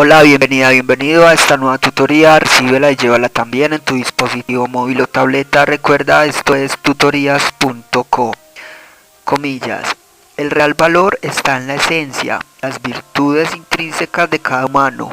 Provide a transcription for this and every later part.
Hola, bienvenido a esta nueva tutoría. Recíbela y llévala también en tu dispositivo móvil o tableta. Recuerda, esto es tutorías.co. Comillas. El real valor está en la esencia, las virtudes intrínsecas de cada humano.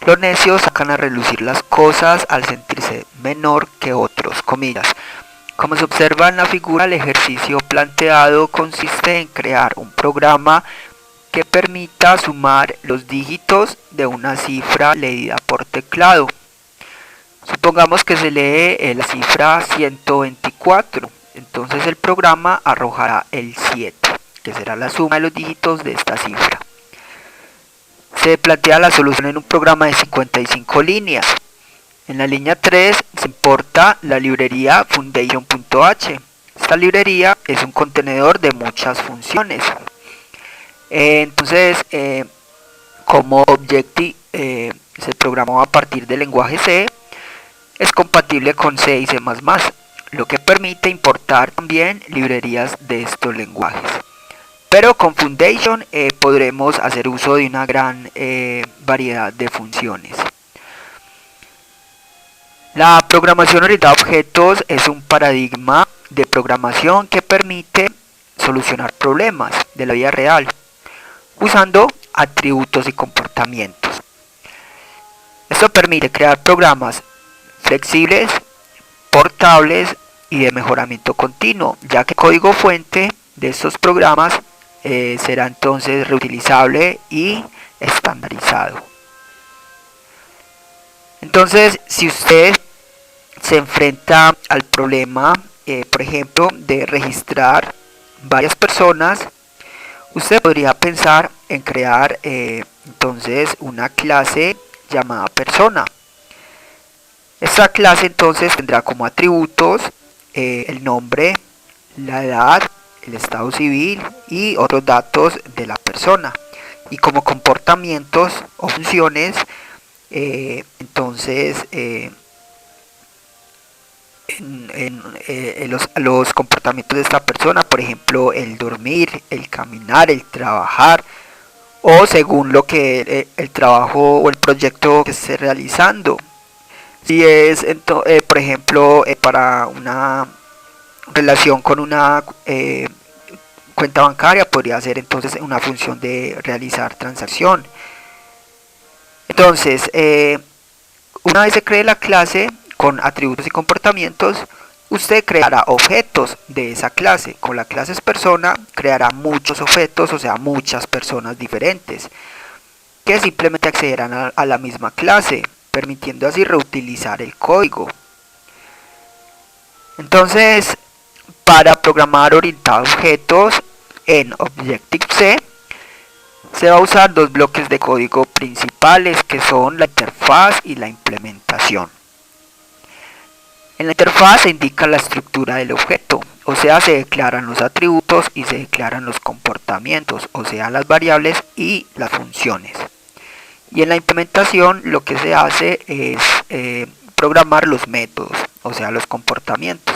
Los necios sacan a relucir las cosas al sentirse menor que otros. Comillas. Como se observa en la figura, el ejercicio planteado consiste en crear un programa que permita sumar los dígitos de una cifra leída por teclado. Supongamos que se lee la cifra 124, entonces el programa arrojará el 7, que será la suma de los dígitos de esta cifra. Se plantea la solución en un programa de 55 líneas. En la línea 3 se importa la librería foundation.h. Esta librería es un contenedor de muchas funciones. Entonces, como Objective se programó a partir del lenguaje C, es compatible con C y C++, lo que permite importar también librerías de estos lenguajes. Pero con Foundation podremos hacer uso de una gran variedad de funciones. La programación orientada a objetos es un paradigma de programación que permite solucionar problemas de la vida real usando atributos y comportamientos. Esto permite crear programas flexibles, portables y de mejoramiento continuo, ya que el código fuente de estos programas será entonces reutilizable y estandarizado. Entonces, si usted se enfrenta al problema, por ejemplo, de registrar varias personas, usted podría pensar en crear entonces una clase llamada persona. Esta clase entonces tendrá como atributos el nombre, la edad, el estado civil y otros datos de la persona. Y como comportamientos o funciones, entonces los comportamientos de esta persona, por ejemplo, el dormir, el caminar, el trabajar, o según lo que el trabajo o el proyecto que esté realizando. Si es, por ejemplo, para una relación con una cuenta bancaria, podría ser entonces una función de realizar transacción. Entonces, una vez se cree la clase con atributos y comportamientos, usted creará objetos de esa clase. Con la clase es persona, creará muchos objetos, o sea, muchas personas diferentes, que simplemente accederán a la misma clase, permitiendo así reutilizar el código. Entonces, para programar orientado a objetos en Objective-C, se va a usar dos bloques de código principales, que son la interfaz y la implementación. En la interfaz se indica la estructura del objeto, o sea, se declaran los atributos y se declaran los comportamientos, o sea, las variables y las funciones. Y en la implementación lo que se hace es programar los métodos, o sea, los comportamientos,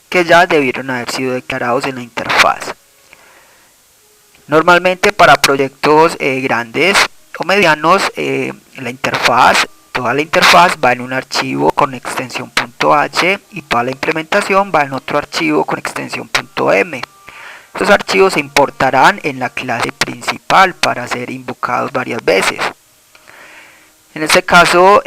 que ya debieron haber sido declarados en la interfaz. Normalmente para proyectos grandes o medianos, toda la interfaz va en un archivo con extensión .h y toda la implementación va en otro archivo con extensión .m. Estos archivos se importarán en la clase principal para ser invocados varias veces. En este caso,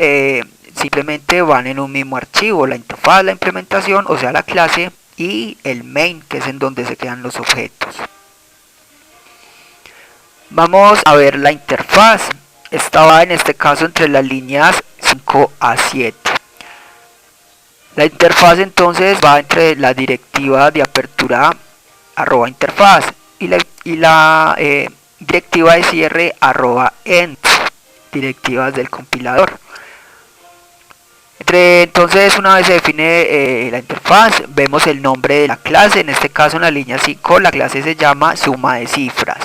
simplemente van en un mismo archivo, la interfaz, la implementación, o sea la clase, y el main, que es en donde se crean los objetos. Vamos a ver la interfaz. Esta va en este caso entre las líneas 5 a 7. La interfaz entonces va entre la directiva de apertura @interfaz y la directiva de cierre @end, directivas del compilador. Entonces, una vez se define la interfaz, vemos el nombre de la clase. En este caso, en la línea 5, la clase se llama suma de cifras.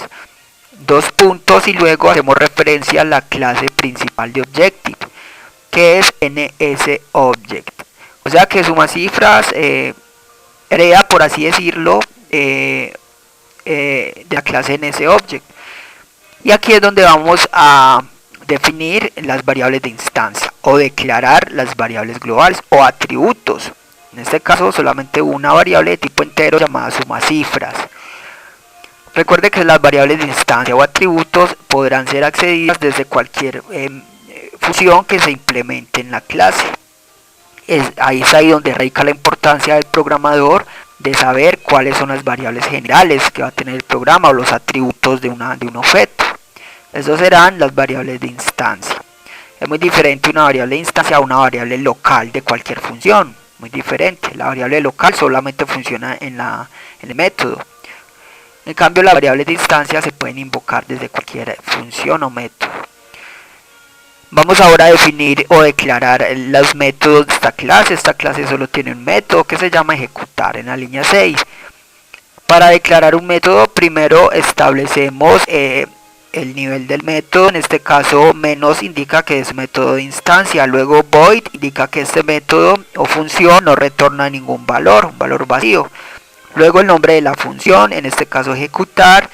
Dos puntos y luego hacemos referencia a la clase principal de Objective, que es NSObject. O sea que suma cifras hereda, por así decirlo, de la clase NSObject. Y aquí es donde vamos a definir las variables de instancia o declarar las variables globales o atributos. En este caso solamente una variable de tipo entero llamada sumacifras. Recuerde que las variables de instancia o atributos podrán ser accedidas desde cualquier función que se implemente en la clase. Ahí es donde radica la importancia del programador de saber cuáles son las variables generales que va a tener el programa o los atributos de un objeto. Esos serán las variables de instancia. Es muy diferente una variable de instancia a una variable local de cualquier función. Muy diferente. La variable local solamente funciona en el método. En cambio, las variables de instancia se pueden invocar desde cualquier función o método. Vamos ahora a definir o declarar los métodos de esta clase. Esta clase solo tiene un método que se llama ejecutar en la línea 6. Para declarar un método, primero establecemos el nivel del método. En este caso, menos indica que es método de instancia. Luego void indica que este método o función no retorna ningún valor, un valor vacío. Luego el nombre de la función, en este caso ejecutar,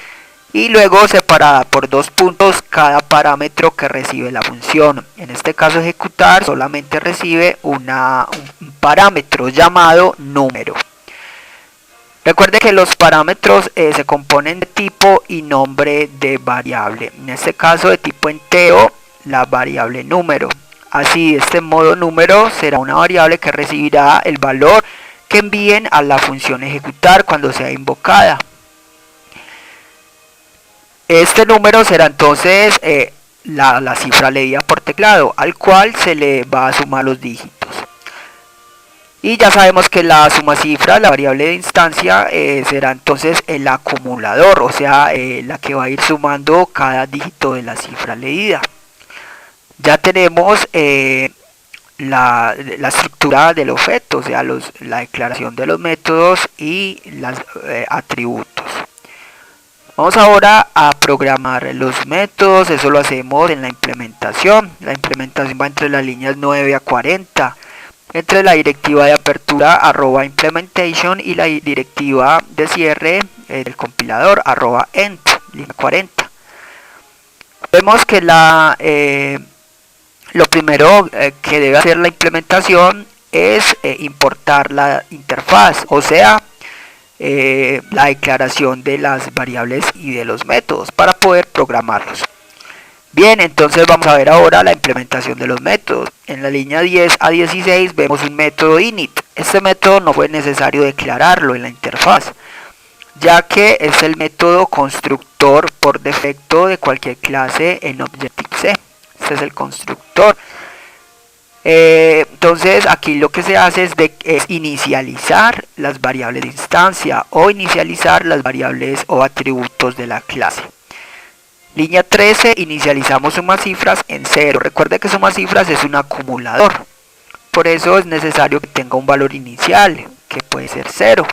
y luego separada por 2 puntos cada parámetro que recibe la función. En este caso ejecutar solamente recibe un parámetro llamado número. Recuerde que los parámetros se componen de tipo y nombre de variable. En este caso de tipo entero, la variable número. Así, de este modo número será una variable que recibirá el valor que envíen a la función ejecutar cuando sea invocada. Este número será entonces la cifra leída por teclado, al cual se le va a sumar los dígitos. Y ya sabemos que la suma cifra, la variable de instancia, será entonces el acumulador, o sea, la que va a ir sumando cada dígito de la cifra leída. Ya tenemos la estructura del objeto, o sea, la declaración de los métodos y los atributos. Vamos ahora a programar los métodos. Eso lo hacemos en la implementación. La implementación va entre las líneas 9 a 40, entre la directiva de apertura @implementation y la directiva de cierre del compilador @end, línea 40. Vemos que lo primero que debe hacer la implementación es importar la interfaz, o sea, la declaración de las variables y de los métodos para poder programarlos. Bien, entonces vamos a ver ahora la implementación de los métodos. En la línea 10 a 16 vemos un método init. Este método no fue necesario declararlo en la interfaz, ya que es el método constructor por defecto de cualquier clase en Objective-C. Este es el constructor. Entonces aquí lo que se hace es inicializar las variables de instancia o inicializar las variables o atributos de la clase. Línea 13, inicializamos sumacifras en 0. Recuerde que sumacifras es un acumulador, por eso es necesario que tenga un valor inicial, que puede ser 0.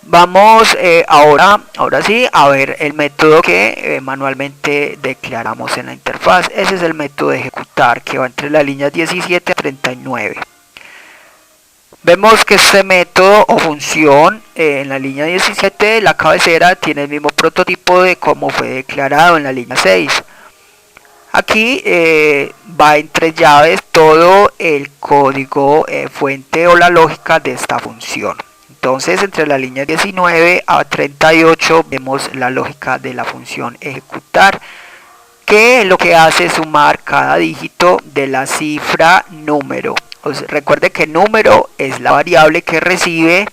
Vamos ahora sí a ver el método que manualmente declaramos en la interfaz. Ese es el método de ejecutar, que va entre las líneas 17 a 39. Vemos que este método o función en la línea 17, la cabecera, tiene el mismo prototipo de cómo fue declarado en la línea 6. Aquí va entre llaves todo el código fuente o la lógica de esta función. Entonces, entre la línea 19 a 38 vemos la lógica de la función ejecutar, que lo que hace es sumar cada dígito de la cifra número. Recuerde que número es la variable que recibe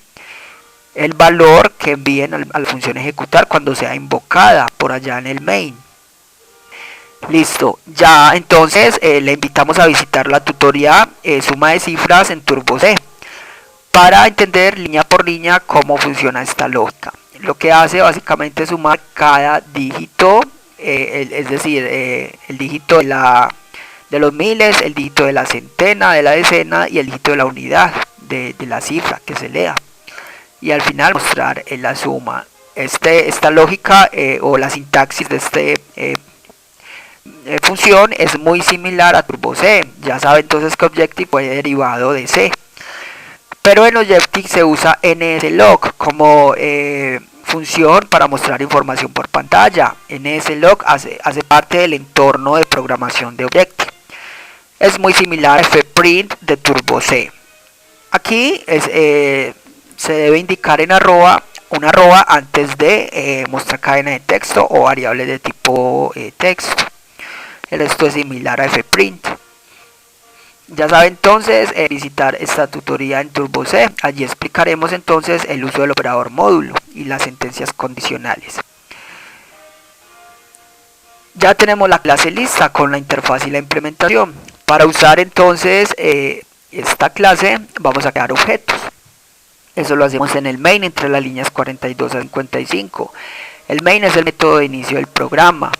el valor que envíen a la función ejecutar cuando sea invocada por allá en el main. Listo, ya entonces le invitamos a visitar la tutoría suma de cifras en Turbo C, para entender línea por línea cómo funciona esta lógica. Lo que hace básicamente es sumar cada dígito, es decir, el dígito de los miles, el dígito de la centena, de la decena y el dígito de la unidad de la cifra que se lea. Y al final mostrar la suma. Esta lógica o la sintaxis de esta función es muy similar a Turbo C. Ya saben entonces que Objective fue derivado de C. Pero en Objective se usa NSLog como función para mostrar información por pantalla. NSLog hace parte del entorno de programación de Objective. Es muy similar a fprint de Turbo C. Aquí se debe indicar en una arroba antes de mostrar cadena de texto o variable de tipo texto. Esto es similar a fprint. Ya sabe entonces visitar esta tutoría en Turbo C. Allí explicaremos entonces el uso del operador módulo y las sentencias condicionales. Ya tenemos la clase lista con la interfaz y la implementación. Para usar entonces esta clase vamos a crear objetos. Eso lo hacemos en el main entre las líneas 42 a 55. El main es el método de inicio del programa.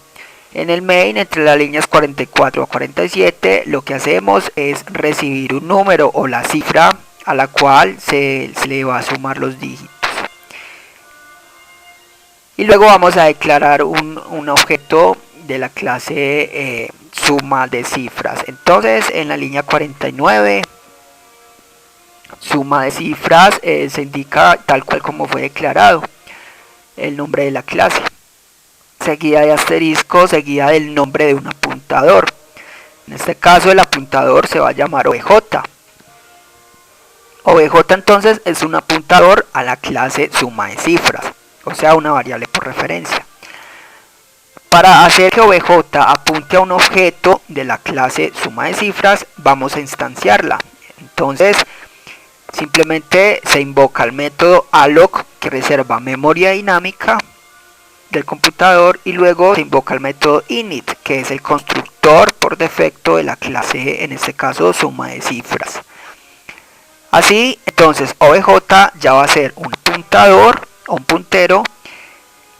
En el main entre las líneas 44 a 47 lo que hacemos es recibir un número o la cifra a la cual se le va a sumar los dígitos. Y luego vamos a declarar un objeto de la clase suma de cifras. Entonces en la línea 49 suma de cifras se indica tal cual como fue declarado el nombre de la clase, seguida de asterisco, seguida del nombre de un apuntador. En este caso el apuntador se va a llamar OBJ. OBJ entonces es un apuntador a la clase suma de cifras, o sea una variable por referencia. Para hacer que OBJ apunte a un objeto de la clase suma de cifras vamos a instanciarla. Entonces simplemente se invoca el método alloc que reserva memoria dinámica del computador y luego se invoca el método init que es el constructor por defecto de la clase, en este caso suma de cifras. Así entonces OBJ ya va a ser un apuntador o un puntero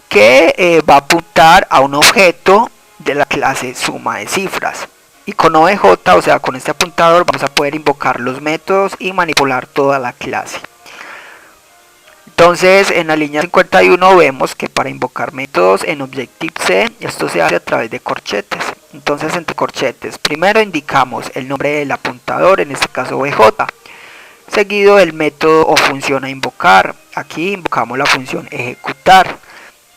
que va a apuntar a un objeto de la clase suma de cifras. Y con OBJ, o sea con este apuntador, vamos a poder invocar los métodos y manipular toda la clase. Entonces en la línea 51 vemos que para invocar métodos en Objective-C esto se hace a través de corchetes. Entonces entre corchetes primero indicamos el nombre del apuntador, en este caso OBJ, seguido del método o función a invocar. Aquí invocamos la función ejecutar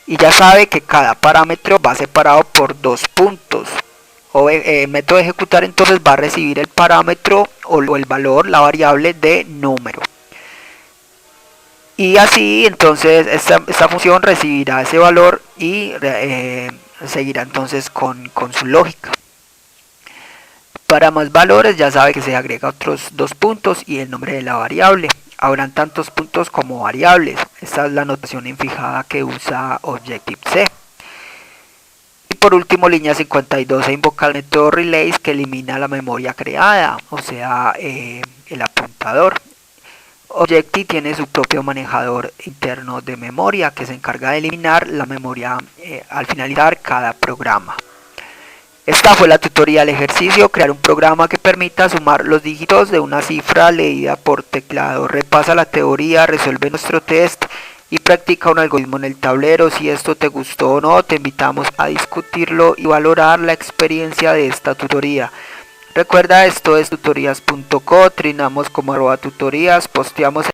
y ya sabe que cada parámetro va separado por dos puntos. El método de ejecutar entonces va a recibir el parámetro o el valor, la variable de número. Y así entonces esta función recibirá ese valor y seguirá entonces con su lógica. Para más valores ya sabe que se agrega otros dos puntos y el nombre de la variable. Habrán tantos puntos como variables. Esta es la notación en fijada que usa Objective-C. Y por último, línea 52 se invoca el método relays que elimina la memoria creada, o sea, el apuntador. Objective tiene su propio manejador interno de memoria que se encarga de eliminar la memoria al finalizar cada programa. Esta fue la tutoría del ejercicio, crear un programa que permita sumar los dígitos de una cifra leída por teclado. Repasa la teoría, resuelve nuestro test y practica un algoritmo en el tablero. Si esto te gustó o no, te invitamos a discutirlo y valorar la experiencia de esta tutoría. Recuerda, esto es tutorías.co, trinamos como @tutorías, posteamos